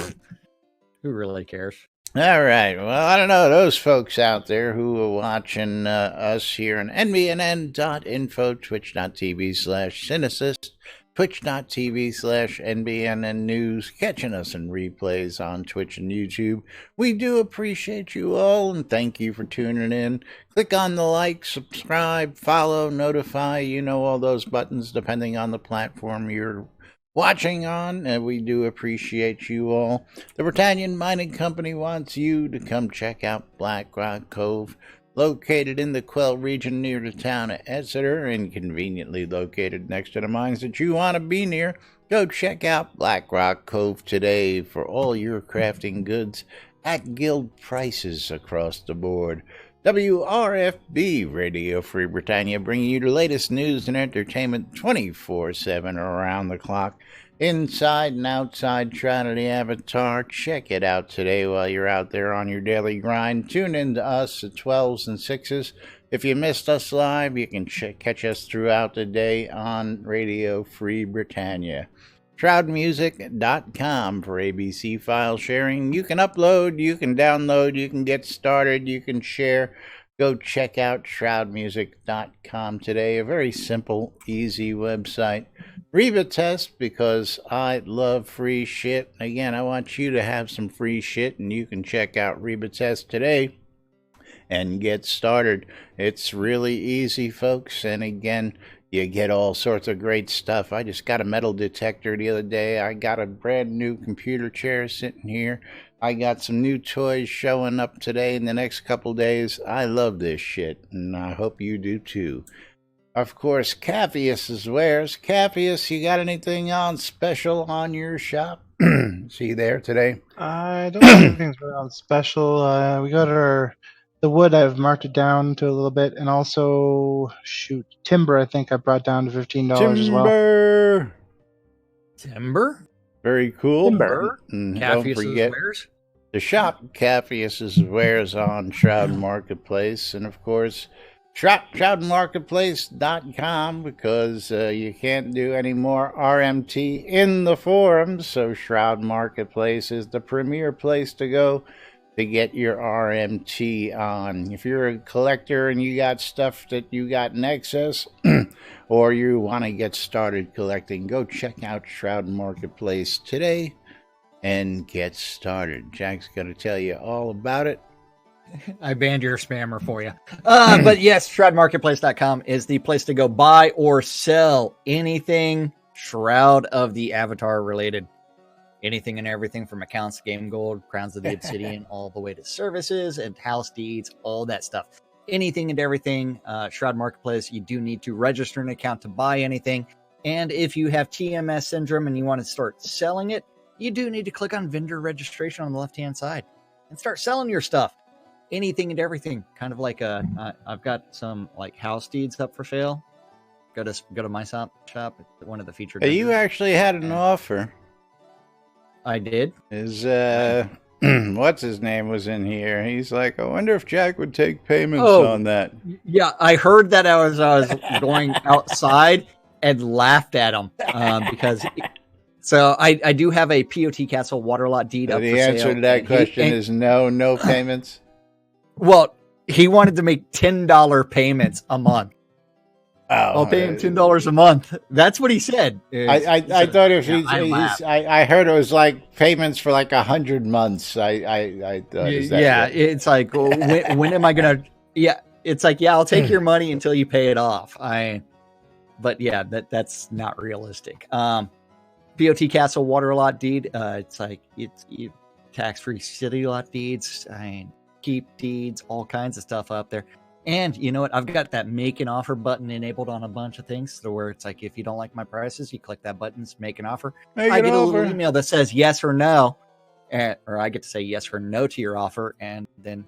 Who really cares? All right. Well, I don't know. Those folks out there who are watching us here on NBNN.info, twitch.tv/Cynicist, twitch.tv/NBNN News, catching us in replays on Twitch and YouTube. We do appreciate you all and thank you for tuning in. Click on the like, subscribe, follow, notify, all those buttons depending on the platform you're watching on, and we do appreciate you all. The Britannian Mining Company wants you to come check out Black Rock Cove, located in the Quell region near the town of Exeter and conveniently located next to the mines that you want to be near. Go check out Black Rock Cove today for all your crafting goods at guild prices across the board. WRFB Radio Free Britannia, bringing you the latest news and entertainment 24/7 around the clock, inside and outside Shroud of the Avatar. Check it out today while you're out there on your daily grind. Tune in to us at 12s and 6s. If you missed us live, you can catch us throughout the day on Radio Free Britannia. ShroudMusic.com for ABC file sharing. You can upload, you can download, you can get started, you can share. Go check out ShroudMusic.com today. A very simple, easy website. Reba Test, because I love free shit. Again, I want you to have some free shit, and you can check out Reba Test today and get started. It's really easy, folks, and again, you get all sorts of great stuff. I just got a metal detector the other day. I got a brand new computer chair sitting here. I got some new toys showing up today in the next couple days. I love this shit, and I hope you do too. Of course, Capheus's wares. Capheus, you got anything on special on your shop? See there today? I don't think anything's really on special. We got the wood. I've marked it down to a little bit, and also timber. I think I brought down to $15 as well. Timber? Very cool. Timber? And Capheus's don't forget wares? to shop Capheus's wares on Shroud Marketplace, and of course, shop ShroudMarketplace.com, because you can't do any more RMT in the forums, so Shroud Marketplace is the premier place to go to get your RMT on. If you're a collector and you got stuff that you got in excess, or you want to get started collecting, go check out Shroud Marketplace today and get started. Jack's going to tell you all about it. I banned your spammer for you. But yes, ShroudMarketplace.com is the place to go buy or sell anything Shroud of the Avatar related. Anything and everything from accounts, game gold, crowns of the obsidian, all the way to services and house deeds, all that stuff. Anything and everything, Shroud Marketplace. You do need to register an account to buy anything. And if you have TMS syndrome and you want to start selling it, you do need to click on vendor registration on the left-hand side and start selling your stuff. Anything and everything. Kind of like I've got some like house deeds up for sale. Go to my shop. One of the featured. You actually had an offer. I did. Is what's his name was in here? He's like, I wonder if Jack would take payments on that. Yeah, I heard that I was going outside and laughed at him because. So I do have a POT Castle water lot deed up for sale. The answer to that question is no payments. Well, he wanted to make $10 payments a month. Oh, I'll pay him $10 a month. That's what he said. I thought if I heard it was like payments for like 100 months. I thought, is that yeah, right? it's like when am I gonna? Yeah, it's like I'll take your money until you pay it off. But yeah, that's not realistic. BOT Castle water lot deed. It's like it's tax-free city lot deeds. Keep deeds, all kinds of stuff up there. And you know what? I've got that make an offer button enabled on a bunch of things, so where it's like if you don't like my prices, you click that button, make an offer. I get a little email that says yes or no, or I get to say yes or no to your offer, and then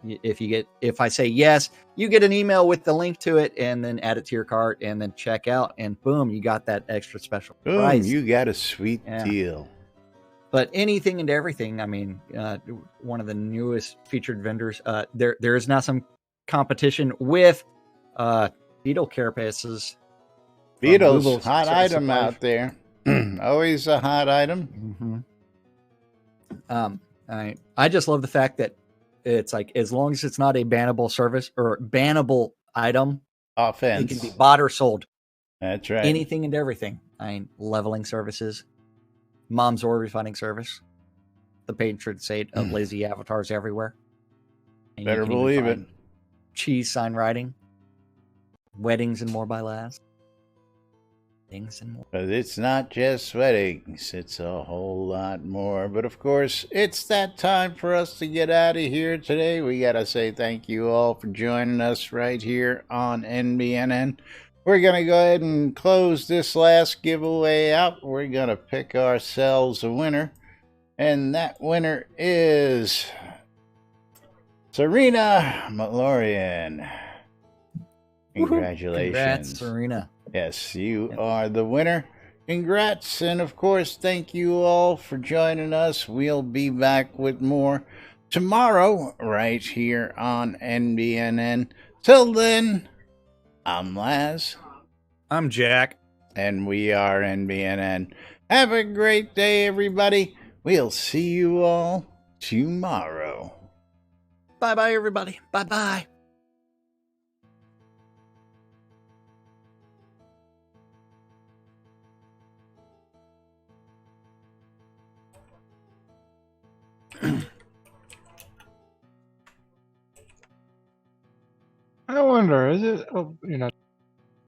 if I say yes, you get an email with the link to it, and then add it to your cart, and then check out, and boom, you got that extra special price. You got a sweet deal. But anything and everything. I mean, one of the newest featured vendors. There is now some competition with beetle carapaces. Beetles, hot item out there. Always a hot item. I just love the fact that it's like as long as it's not a bannable service or bannable item, offense, it can be bought or sold. That's right. Anything and everything. Leveling services, mom's or refunding service, the patron saint of lazy avatars everywhere. And better believe it. Cheese sign writing, weddings and more by last. Things and more. But it's not just weddings, it's a whole lot more. But of course, it's that time for us to get out of here today. We got to say thank you all for joining us right here on NBNN. We're going to go ahead and close this last giveaway out. We're going to pick ourselves a winner. And that winner is Serena Malorian. Congratulations. Congrats, Serena. Yes, you are the winner. Congrats. And of course, thank you all for joining us. We'll be back with more tomorrow right here on NBNN. Till then, I'm Laz. I'm Jack. And we are NBNN. Have a great day, everybody. We'll see you all tomorrow. Bye-bye, everybody. Bye-bye. I wonder, is it? Oh, you're not